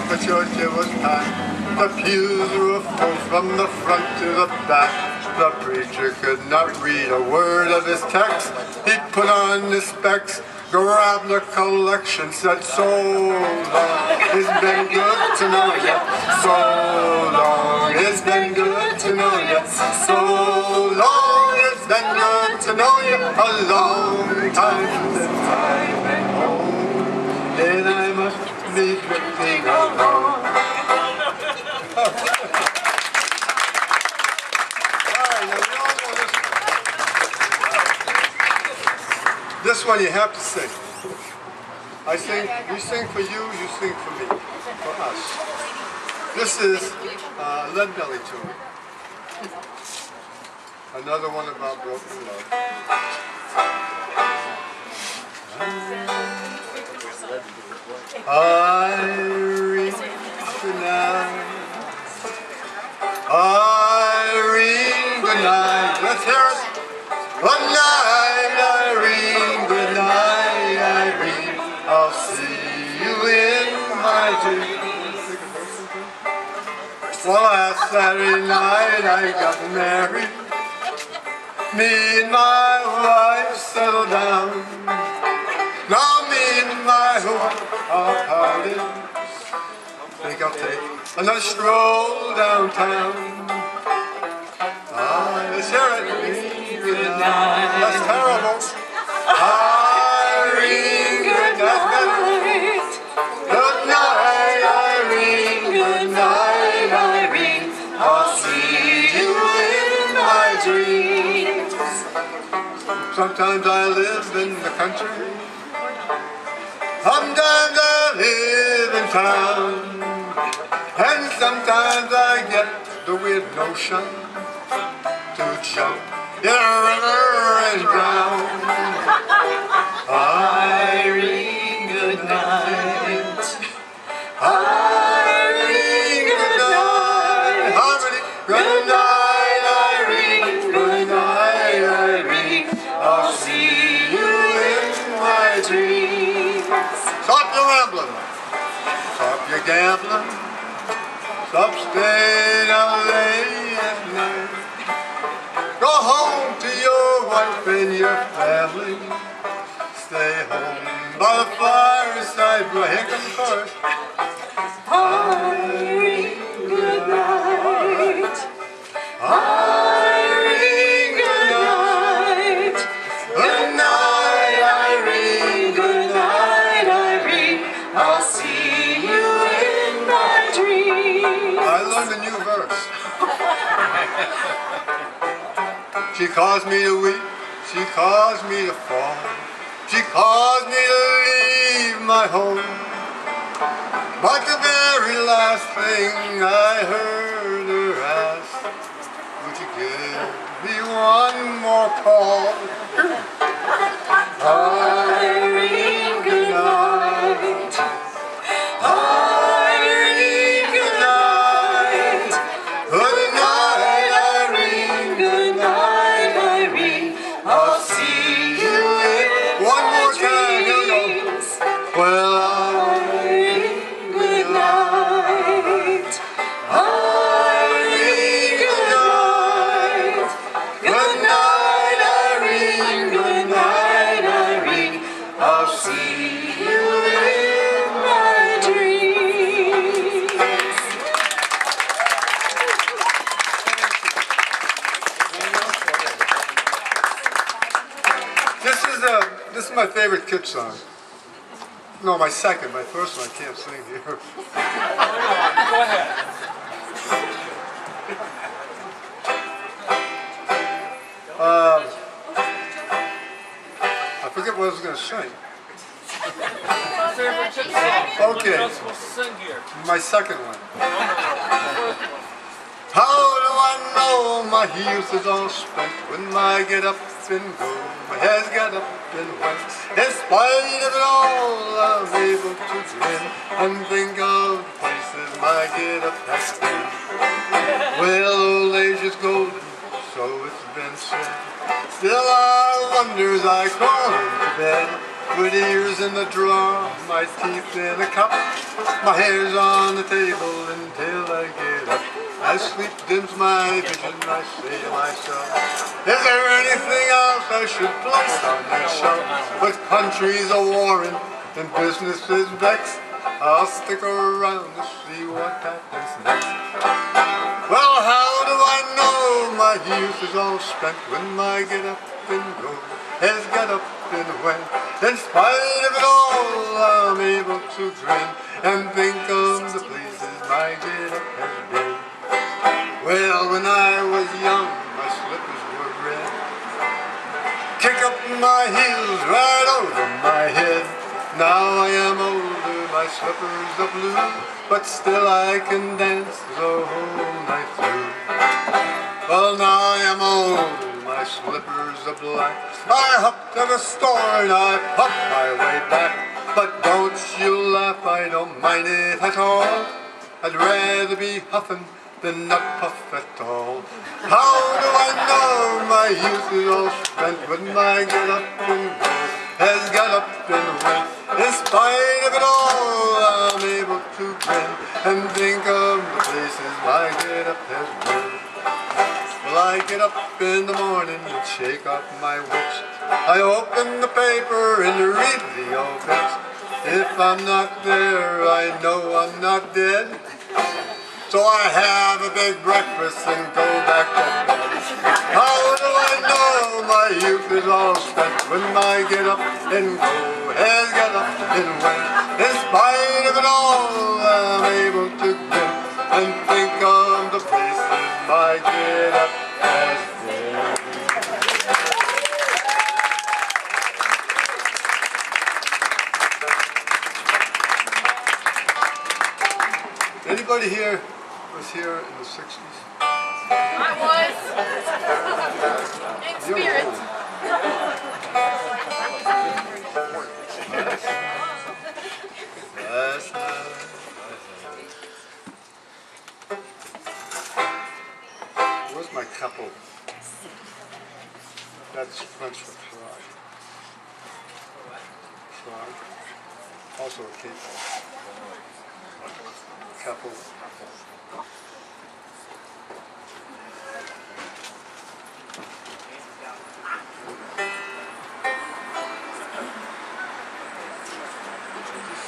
the church it was packed. The pews were full from the front to the back. The preacher could not read a word of his text. He put on his specs, grabbed the collection, said, so long, it's been good to know ya. So long, it's been good to know ya. So long, it's been good to know ya. A long time since I've been home, and I must be drifting alone. This one you have to sing. I sing, we sing for you, you sing for me, for us. This is Lead Belly tune. Another one about broken love. Irene, good night. Irene, good night. Let's hear it. Good night, Irene, good night, Irene. I'll see you in my dreams. Well, last Saturday night I got married. Me and my wife settled down. Now me and my wife are parted. Think I'll take another stroll downtown. Let's hear it. Good night. That's terrible. Irene, good night. Good night, Irene. Good night, Irene. I'll see you in my dreams. Sometimes I live in the country. Sometimes I live in town. And sometimes I get the weird notion to jump in a river and drown. Irene, good night. Irene, good night. Harmony, good night, Irene. Good night, Irene. I'll see you in my dreams. Stop your rambling. Stop your gambling. Stop staying out late at night. Go home to your wife and your family. Stay home by the fire night, but here comes the chorus. Irene, good night. Irene, Good night. Good night, Irene. Good night, Irene. I'll see you in my dreams. I learned a new verse. She caused me to weep, she caused me to fall, she caused me to leave my home. But the very last thing I heard her ask, would you give me one more call? Irene, good night. Irene, good night. Good night, Irene, good night, Irene. I'll see you in one my more time, here we go. dreams. Well, Irene, good night. Irene, good night. Good night, Irene. Good night, Irene. I'll see you in my dreams. this is my favorite kid song. No, my second. My first one I can't sing here. Go ahead. I forget what I was going to sing. Favorite kid song. Okay. You're not supposed to sing here. My second one. How do I know my youth is all spent when I get up and go? My head's got up and went. In spite of it all, I'm able to grin and think of places my get up has been. Well, old age is golden, so it's been said. Still I wonder as I crawl into bed, with ears in the drawer, my teeth in a cup, my hair's on the table until I get up. As sleep dims my vision, I say to myself, is there anything else I should place on that shelf? But countries are warring and business is vexed, I'll stick around to see what happens next. Well, how do I know my youth is all spent when my get up and go has got up and went? In spite of it all, I'm able to grin and think of the places my get up has been. Well, when I was young, my slippers were red. Kick up my heels right over my head. Now I am older, my slippers are blue, but still I can dance the whole night through. Well, now I am old, my slippers are black. I hopped to the store and I puffed my way back. But don't you laugh, I don't mind it at all. I'd rather be huffing than not puff at all. How do I know my youth is all spent when my get up and go has got up and went? In spite of it all, I'm able to grin and think of the places my get up has been. Well, I get up in the morning and shake off my wits. I open the paper and read the obits. If I'm not there, I know I'm not dead. So I have a big breakfast and go back to bed. How do I know my youth is all spent when my get up and go has got up and went? In spite of it all, I'm able to grin and think of the places my get up has been. Anybody here was here in the 60s? I was. In spirit. Last night where's my couple? That's French for frog. Frog. Also a cape. Couple.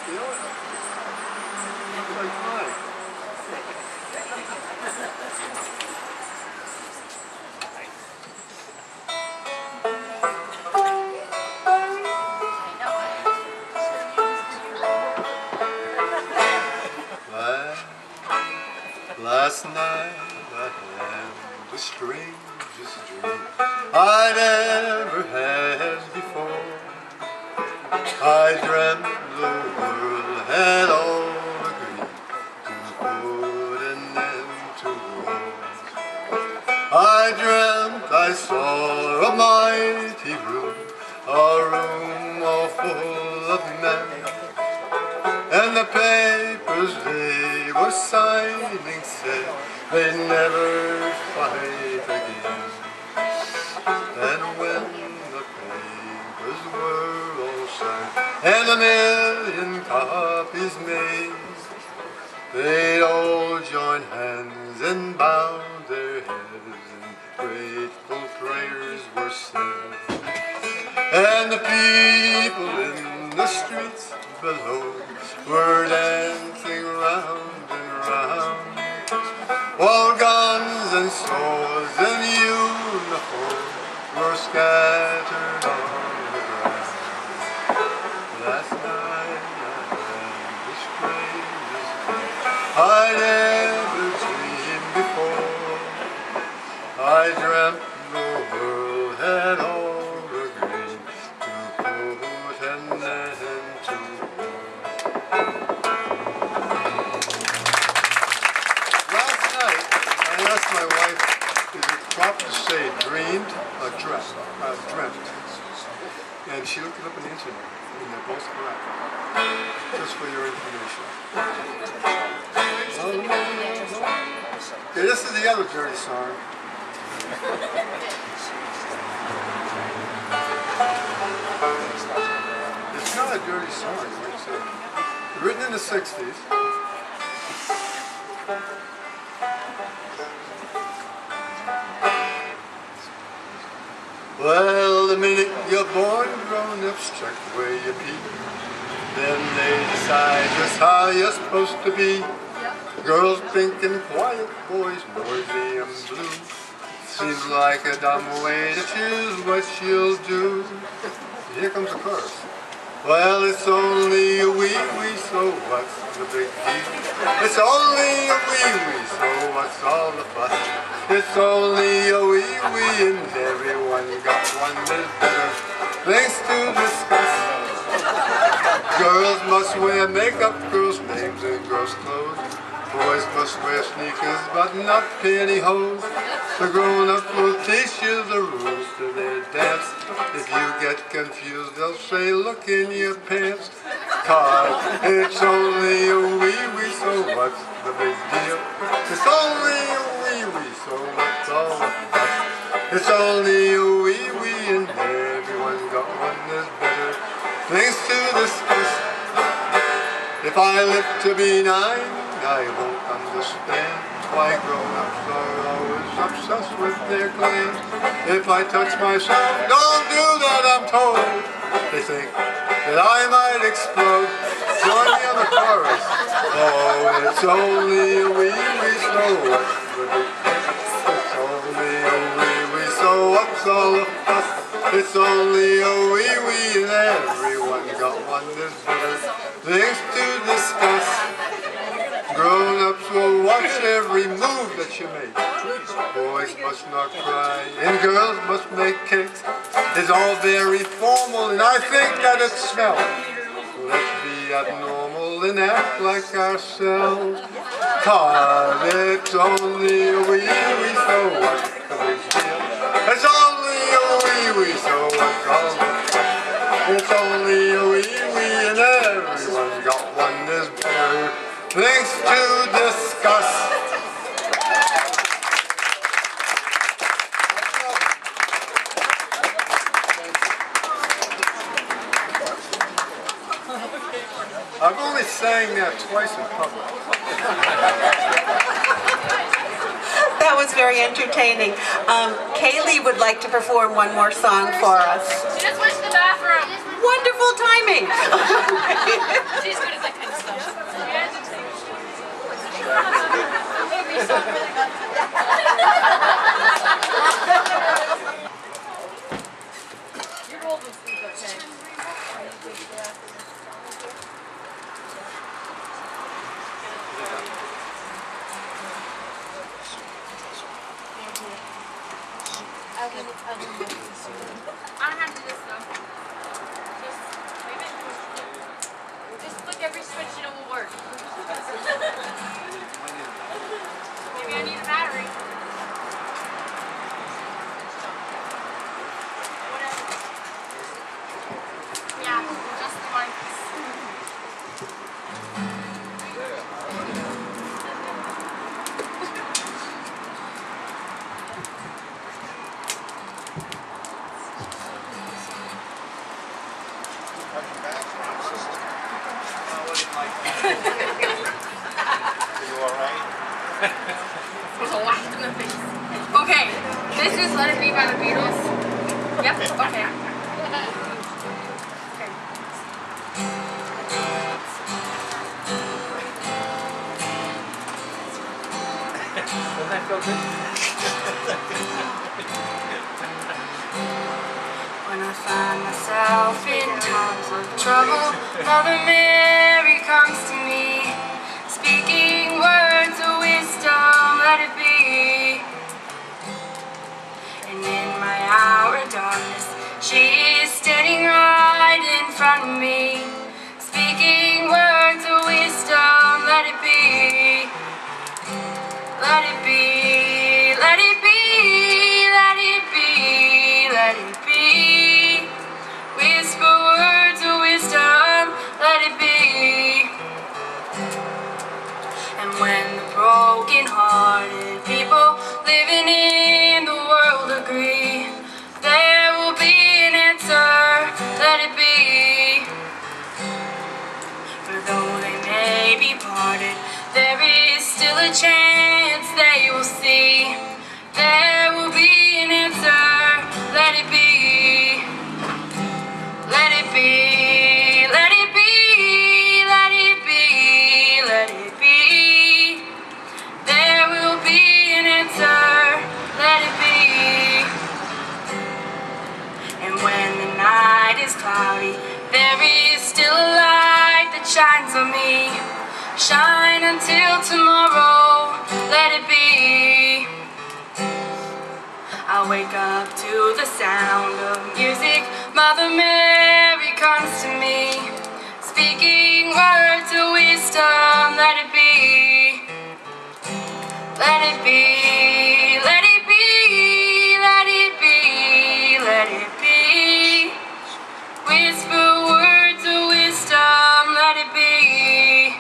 Still? I dreamt the world had all agreed to put an end to war. I dreamt I saw a mighty room, a room all full of men, and the papers they were signing said they'd never fight again. And when the papers were all signed and a million copies made, they'd all join hands and bow their heads, and grateful prayers were said. And the people in the streets below were dancing round and round, while guns and swords and uniforms were scattered on the ground. Last night I had the strangest dream I'd ever dreamed before. I dreamt the world had all agreed to put an end to war. Last night I asked my wife, is it proper to say dreamed or dreamt? Dreamt. And she looked it up on the internet, and they're both correct. Just for your information. Okay, this is the other dirty song. It's not a dirty song, like I said. Written in the 60s. Well, the minute you're born, grown-ups check where you peep. Then they decide just how you're supposed to be. Girls pink and quiet, boys noisy and blue. Seems like a dumb way to choose what you'll do. Here comes the chorus. Well, it's only a wee-wee, so what's the big deal? It's only a wee-wee, so what's all the fuss? It's only a wee-wee, and everyone got one. There's better things to discuss. Girls must wear makeup, girls' names and girls' clothes. Boys must wear sneakers, but not pantyhose. The grown-up will teach you the rules to their dance. If you get confused, they'll say, look in your pants. 'Cause it's only a wee-wee, so what's the big deal? It's only a wee-wee, so what's all the fuss? It's only a wee-wee, and everyone's got one. There's better things to discuss. If I live to be 9, I won't understand why grown-ups are always obsessed with their glands. If I touch myself, don't do that, I'm told. They think that I might explode. Join me on the chorus. Oh, it's only a wee-wee, so what's the big deal? It's only a wee-wee, so what's all the fuss? It's only a wee-wee, and everyone's got one. There's better things to discuss. Grown-ups will watch every move that you make. Boys must not cry, and girls must make cakes. It's all very formal, and I think that it smells. Let's be abnormal and act like ourselves. 'Cause it's only a wee-wee, so what's the big deal? It's only a wee-wee, so what's all the fuss? It's only a wee-wee, and everyone's got one. There's better things to discuss. I've only sang that twice in public. That was very entertaining. Kaylee would like to perform one more song for us. She just went to the bathroom. Wonderful timing. She's good at that kind of stuff. Your old one's okay. I don't have to do this though. Just leave it. There's a laugh in the face. Okay, this is Let It Be by the Beatles. Yep, okay. Doesn't that feel good? When I find myself in times of trouble, Mother Mary comes to me, speaking words of wisdom, let it be. And in my hour of darkness, she is standing right in front of me, speaking words of wisdom, let it be. Let it be, let it be, let it be, let it be. Whisper words of wisdom, let it be. And when the broken-hearted people living in the world agree, there will be an answer, let it be. For though they may be parted, there is still a chance they will see. There will be an answer, let it be. Let it be, let it be, let it be, let it be. There will be an answer, let it be. And when the night is cloudy, there is still a light that shines on me. Shine until tomorrow, let it be. I wake up to the sound of music. Mother Mary comes to me, speaking words of wisdom, let it be. Let it be, let it be, let it be, let it be. Whisper words of wisdom, let it be.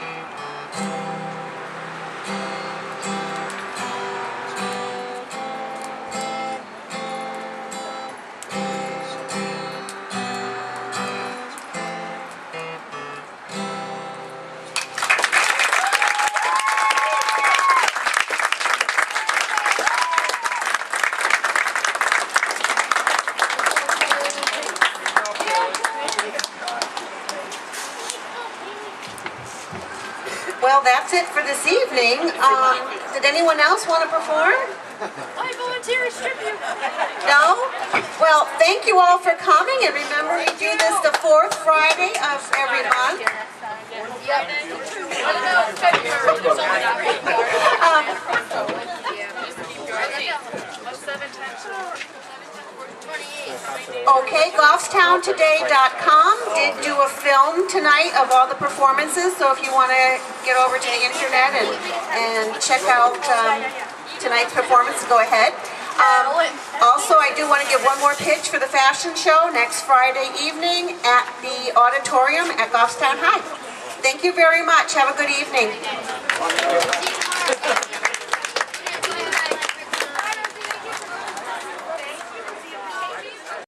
Well, that's it for this evening. Did anyone else want to perform? I volunteer as tribute. No? Well, thank you all for coming, and remember we do this the fourth Friday of every month. Yep. I don't know, it's February. There's only 3 more. What's 7 times 4? 28. Okay, goffstowntoday.com did do a film tonight of all the performances, so if you want to get over to the internet and check out tonight's performance, go ahead. Also, I do want to give one more pitch for the fashion show next Friday evening at the auditorium at Goffstown High. Thank you very much. Have a good evening.